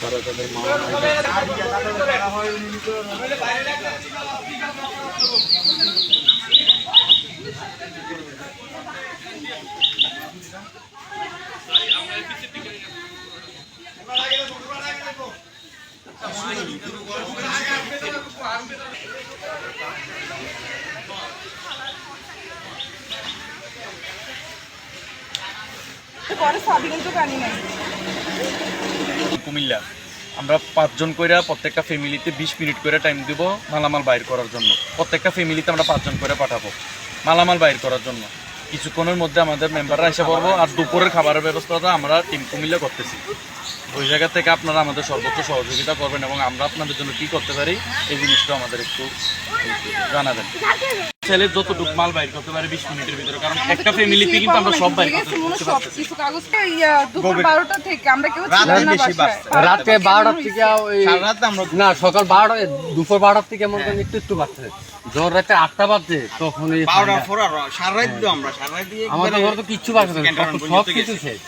তারা তাদের মা কুমিল্লা আমরা 5 জন কইরা প্রত্যেকটা ফ্যামিলিতে 20 মিনিট করে টাইম দিব মালামাল বাইর করার জন্য। প্রত্যেকটা ফ্যামিলিতে আমরা 5 জন করে পাঠাবো মালামাল বাইর করার জন্য। কিছুক্ষণের মধ্যে আমাদের মেম্বাররা এসে পড়বো। আর দুপুরের খাবারের ব্যবস্থাটা আমরা টিম কুমিল্লা করতেছি। ওই জায়গা থেকে আপনারা আমাদের সর্বোচ্চ সহযোগিতা করবেন এবং আমরা আপনাদের জন্য কি করতে পারি এই জিনিসটা আমাদের একটু জানাবেন। ছেলে যতটুকু মাল বাইর করতে পারে 20 মিনিটের ভিতরে, কারণ একটা ফ্যামিলিতে কিন্তু আমরা সব বাইর করতে পারছি। রাতে 12টার থেকে না সকাল 12টা দুপুর 12টার থেকে মনে করেন একটু বাড়ছে। যখন রাতে 8টা বাজছে তখন আমাদের ঘরে তো কিচ্ছু বাজছে না, সব কিছু শেষ।